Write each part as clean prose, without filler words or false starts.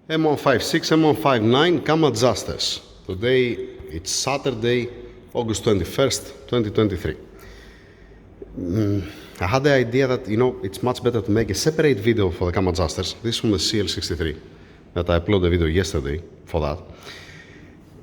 M156, M159 cam adjusters. Today it's Saturday, August 21st, 2023. I had the idea that, it's much better to make a separate video for the cam adjusters. This from the CL63 that I uploaded a video yesterday for that.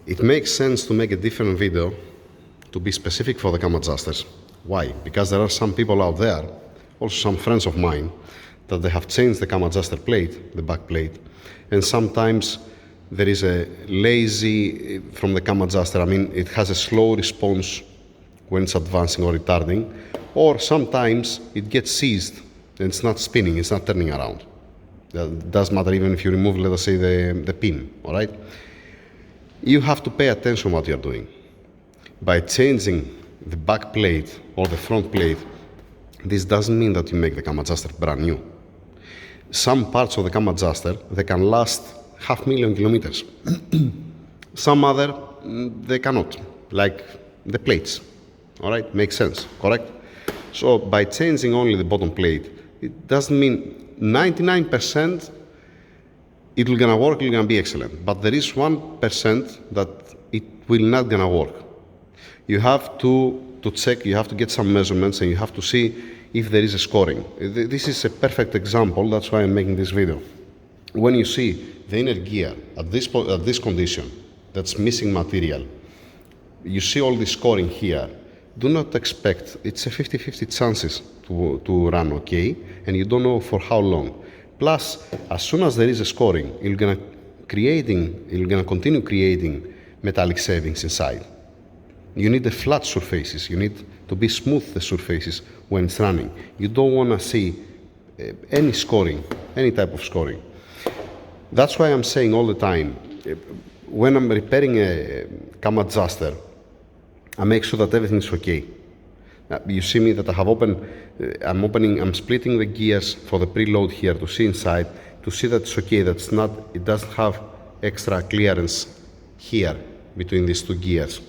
It makes sense to make a different video to be specific for the cam adjusters. Why? Because there are some people out there, also some friends of mine, that they have changed the cam adjuster plate, the back plate, and sometimes there is a lazy from the cam adjuster. I mean, it has a slow response when it's advancing or retarding, or sometimes it gets seized and it's not spinning, it's not turning around. That doesn't matter even if you remove, let us say, the pin, all right? You have to pay attention what you're doing. By changing the back plate or the front plate, this doesn't mean that you make the cam adjuster brand new. Some parts of the cam adjuster, they can last 500,000 kilometers. Some other, they cannot, like the plates. All right, makes sense, correct? So by changing only the bottom plate, it doesn't mean 99% it will gonna work, it's gonna be excellent. But there is 1% that it will not gonna work. You have to check, you have to get some measurements, and you have to see if there is a scoring. This is a perfect example, that's why I'm making this video. When you see the inner gear at this condition, that's missing material, you see all this scoring here, do not expect, it's a 50-50 chances to run okay, and you don't know for how long. Plus, as soon as there is a scoring, you're gonna continue creating metallic shavings inside. You need the flat surfaces, you need to be smooth the surfaces when it's running. You don't want to see any scoring, any type of scoring. That's why I'm saying all the time, when I'm repairing a cam adjuster, I make sure that everything's okay. Now, you see me that I have I'm splitting the gears for the preload here to see inside, to see that it's okay, that it doesn't have extra clearance here between these two gears.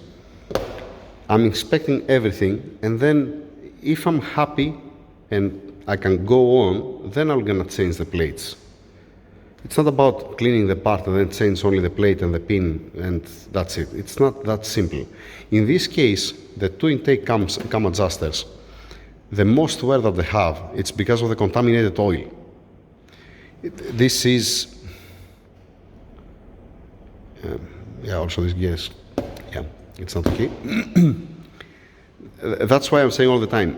I'm inspecting everything, and then if I'm happy and I can go on, then I'm gonna change the plates. It's not about cleaning the part and then change only the plate and the pin and that's it. It's not that simple. In this case, the two intake cam adjusters, the most wear that they have, it's because of the contaminated oil. This is, also this gears, it's not okay. That's why I'm saying all the time,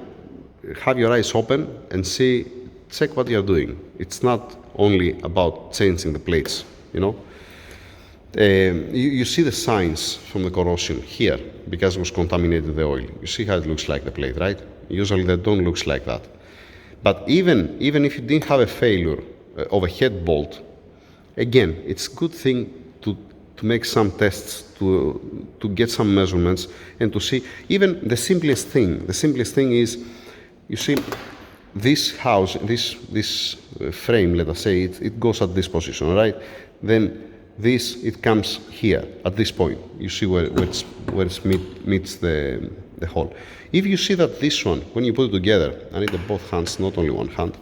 have your eyes open and check what you're doing. It's not only about changing the plates, you see the signs from the corrosion here because it was contaminated the oil. You see how it looks like the plate, right? Usually they don't look like that. But even if you didn't have a failure of a head bolt, again, it's a good thing to make some tests, to get some measurements, and to see even the simplest thing. The simplest thing is, you see, this house, this frame, let us say, it goes at this position, right? Then it comes here at this point. You see where it meets the hole. If you see that this one, when you put it together, I need both hands, not only one hand.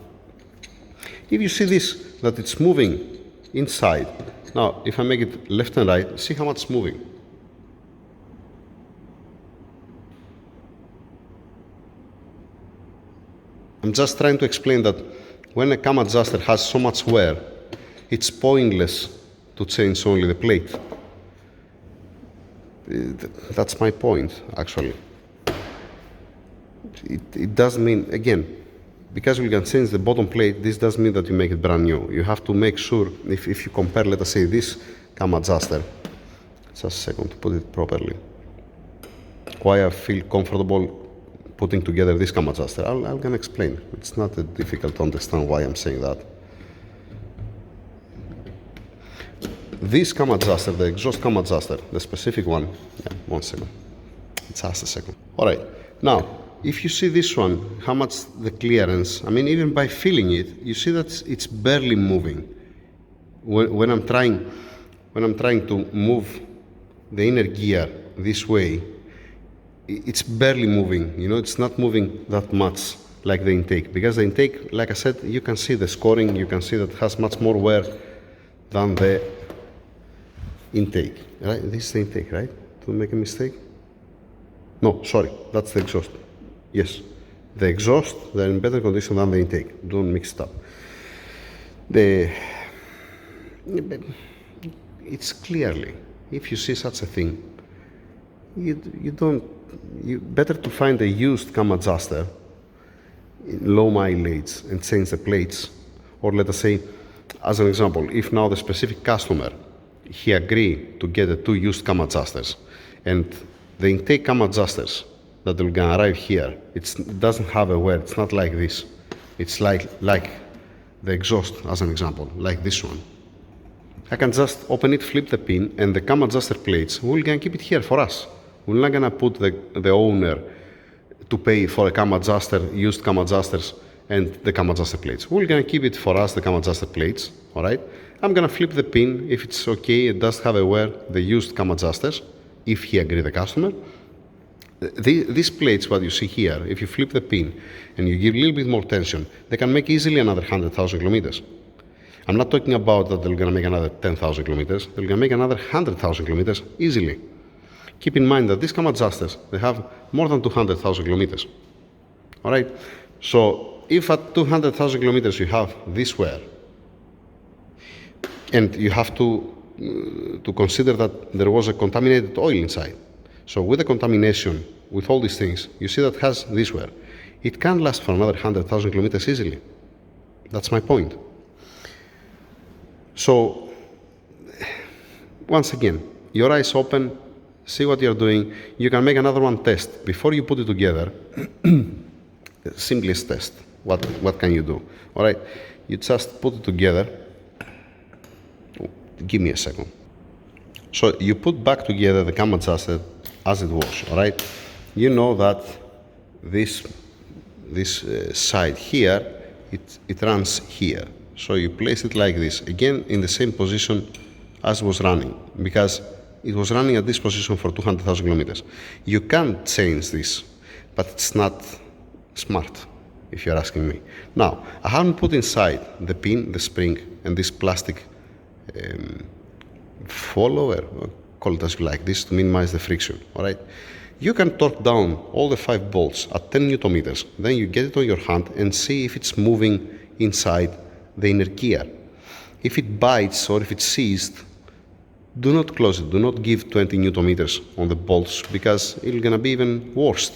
If you see this, that it's moving inside. Now, if I make it left and right, see how much it's moving. I'm just trying to explain that when a cam adjuster has so much wear, it's pointless to change only the plate. That's my point, actually. It doesn't mean, again, because we can change the bottom plate, this doesn't mean that you make it brand new. You have to make sure, if you compare, let us say, this cam adjuster, just a second to put it properly, why I feel comfortable putting together this cam adjuster. I'm gonna explain. It's not difficult to understand why I'm saying that. This cam adjuster, the exhaust cam adjuster, the specific one, one second, just a second. All right, now, if you see this one, how much the clearance, I mean, even by feeling it, you see that it's barely moving. When I'm trying to move the inner gear this way, it's barely moving, it's not moving that much like the intake. Because the intake, like I said, you can see the scoring, you can see that it has much more wear than the intake. Right? This is the intake, right? Don't make a mistake. No, sorry, that's the exhaust. Yes, the exhaust, they're in better condition than the intake. Don't mix it up. It's clearly, if you see such a thing, you better to find a used cam adjuster in low mileage and change the plates. Or let us say, as an example, if now the specific customer, he agreed to get the 2 used cam adjusters, and the intake cam adjusters that will gonna arrive here, it doesn't have a wear, it's not like this. It's like the exhaust, as an example, like this one. I can just open it, flip the pin, and the cam adjuster plates, we're gonna keep it here for us. We're not gonna put the owner to pay for a cam adjuster, used cam adjusters, and the cam adjuster plates. We're gonna keep it for us, the cam adjuster plates, all right? I'm gonna flip the pin, if it's okay, it does have a wear, the used cam adjusters, if he agree the customer. These plates, what you see here, if you flip the pin and you give a little bit more tension, they can make easily another 100,000 kilometers. I'm not talking about that they're gonna make another 10,000 kilometers, they're gonna make another 100,000 kilometers easily. Keep in mind that these cam adjusters, they have more than 200,000 kilometers. All right? So if at 200,000 kilometers you have this wear, and you have to consider that there was a contaminated oil inside. So with the contamination, with all these things, you see that it has this wear. It can last for another 100,000 kilometers easily. That's my point. So, once again, your eyes open, see what you're doing. You can make another one test. Before you put it together, simplest test. What can you do? All right, you just put it together. Give me a second. So you put back together the cam adjuster as it was, all right? You know that this side here, it runs here. So you place it like this, again in the same position as was running, because it was running at this position for 200,000 kilometers. You can change this, but it's not smart, if you're asking me. Now, I haven't put inside the pin, the spring, and this plastic follower, call it as you like, this to minimize the friction, all right? You can torque down all the 5 bolts at 10 Newton meters, then you get it on your hand and see if it's moving inside the inner gear. If it bites or if it's seized, do not close it, do not give 20 Newton meters on the bolts, because it's gonna be even worse.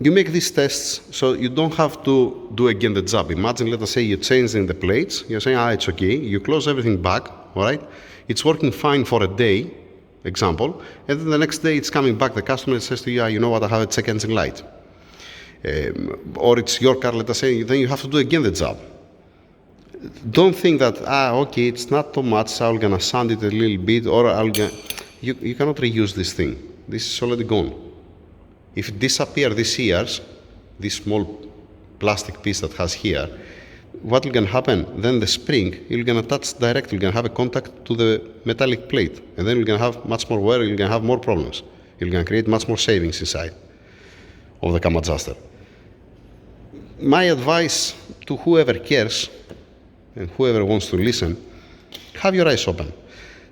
You make these tests so you don't have to do again the job. Imagine, let us say you change in the plates, you're saying, it's okay, you close everything back, all right? It's working fine for a day, example, and then the next day it's coming back, the customer says to you, you know what, I have a check engine light. Or it's your car, let us say, then you have to do again the job. Don't think that, okay, it's not too much, I'm gonna sand it a little bit, or you cannot reuse this thing. This is already gone. If it disappears these years, this small plastic piece that has here, what will gonna happen? Then the spring, you're gonna touch directly, you're gonna have a contact to the metallic plate, and then you're gonna have much more wear, you're gonna have more problems. You're gonna create much more savings inside of the cam adjuster. My advice to whoever cares, and whoever wants to listen, have your eyes open.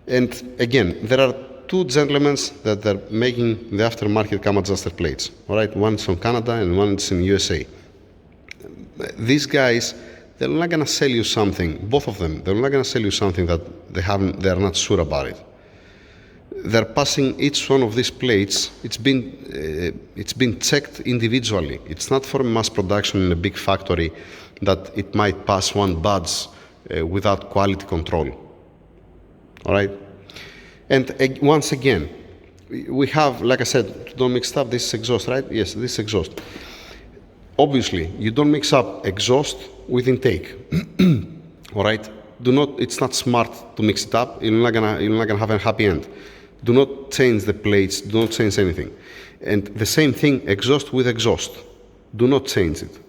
And again, there are 2 gentlemen that are making the aftermarket cam adjuster plates. All right, one's from Canada and one's in USA. These guys, they're not gonna sell you something. Both of them, they're not gonna sell you something that they are not sure about it. They're passing each one of these plates. It's been checked individually. It's not for mass production in a big factory that it might pass one badge without quality control. All right. And once again, we have, like I said, don't mix up, this is exhaust, right? Yes, this is exhaust. Obviously, you don't mix up exhaust with intake. All right? It's not smart to mix it up. You're not gonna have a happy end. Do not change the plates, do not change anything. And the same thing, exhaust with exhaust. Do not change it.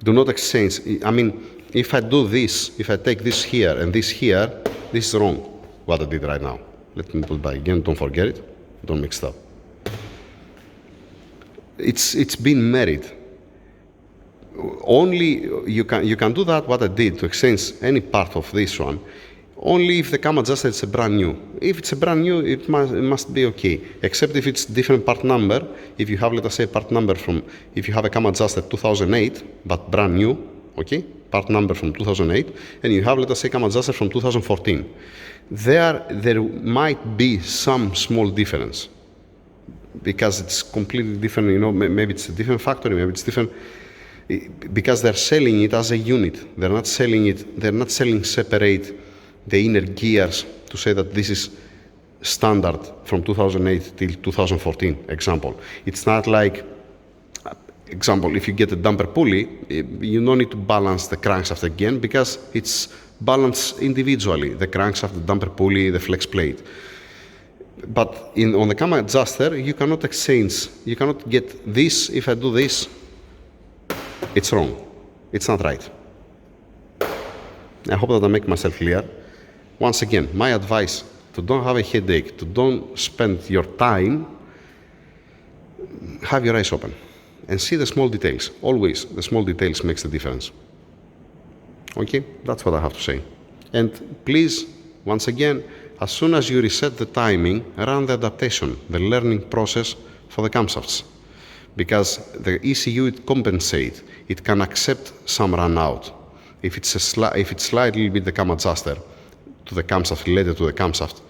Do not exchange. I mean, if I do this, if I take this here and this here, this is wrong, what I did right now. Let me put it back again, don't forget it, don't mix it up. It's been married. only you can do that, what I did, to exchange any part of this one, only if the cam adjuster is a brand new. If it's a brand new, it must be okay, except if it's different part number. If you have, let us say, part number from, if you have a cam adjuster 2008, but brand new, okay, part number from 2008, and you have, let us say, cam adjuster from 2014, there might be some small difference, because it's completely different, you know, maybe it's a different factory, maybe it's different, because they're selling it as a unit. They're not selling separate the inner gears to say that this is standard from 2008 till 2014, example. It's not like, example, if you get a damper pulley, you don't need to balance the crankshaft again, because it's balanced individually, the crankshaft, the damper pulley, the flex plate. But on the cam adjuster, you cannot exchange, you cannot get this, if I do this, it's wrong, it's not right. I hope that I make myself clear. Once again, my advice, to don't have a headache, to don't spend your time, have your eyes open and see the small details. Always, the small details makes the difference. Okay, that's what I have to say. And please, once again, as soon as you reset the timing, run the adaptation, the learning process for the camshafts. Because the ECU, it compensates, it can accept some run out. If it's slide a little bit the cam adjuster to the camshaft, related to the camshaft,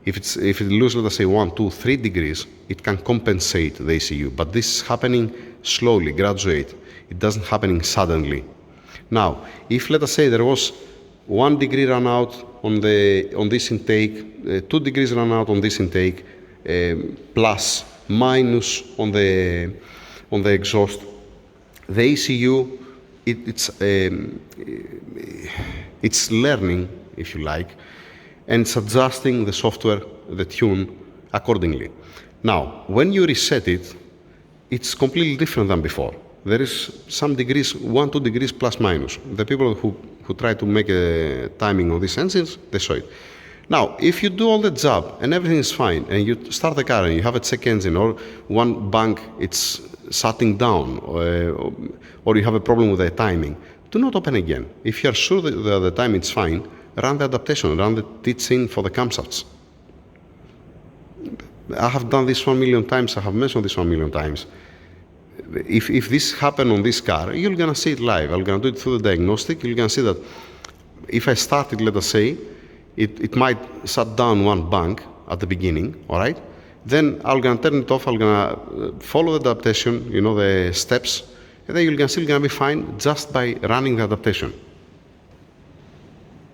if it loses, let us say, 1, 2, 3 degrees, it can compensate the ECU. But this is happening slowly, graduate. It doesn't happen suddenly. Now, if, let us say, there was 1 degree run out on this intake, 2 degrees run out on this intake, plus, minus on the exhaust, the ECU, it's learning, if you like, and it's adjusting the software, the tune, accordingly. Now, when you reset it, it's completely different than before. There is some degrees, 1, 2 degrees plus minus. The people who try to make a timing on these engines, they saw it. Now, if you do all the job and everything is fine, and you start the car and you have a check engine, or one bank it's shutting down, or you have a problem with the timing, do not open again. If you are sure that the timing is fine, run the adaptation, run the teaching for the camshafts. I have done this 1 million times, I have mentioned this 1 million times. If this happened on this car, you're gonna see it live. I'm gonna do it through the diagnostic. You're gonna see that if I started, let us say, it might shut down one bank at the beginning, all right? Then I'm gonna turn it off, I'm gonna follow the adaptation, you know, the steps, and then you're still gonna be fine just by running the adaptation.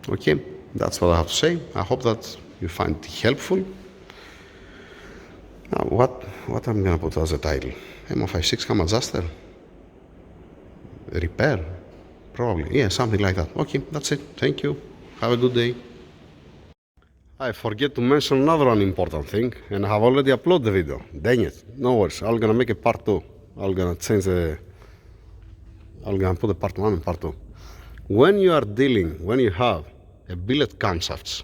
Okay, that's what I have to say. I hope that you find it helpful. Now, what I'm gonna put as a title? M156 cam adjuster? Repair? Probably, yeah, something like that. Okay, that's it. Thank you. Have a good day. I forget to mention another one important thing, and I have already uploaded the video. Dang it. No worries. I'm gonna make a part 2. I'm gonna put a part 1 and part 2. When you have a billet camshafts,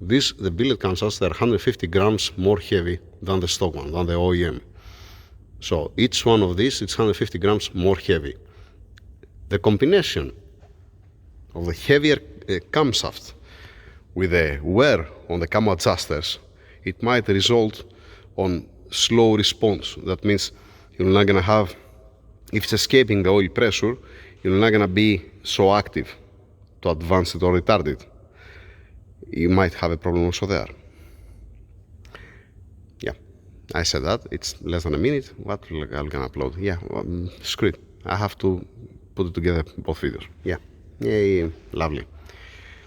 the billet camshafts, they're 150 grams more heavy than the stock one, than the OEM. So each one of these, it's 150 grams more heavy. The combination of the heavier camshaft with the wear on the cam adjusters, it might result on slow response. That means you're not gonna have, if it's escaping the oil pressure, you're not gonna be so active to advance it or retard it. You might have a problem also there. Yeah, I said that. It's less than a minute. What I'm gonna upload? Yeah, screw it. I have to put it together, both videos. Yeah, yay, lovely.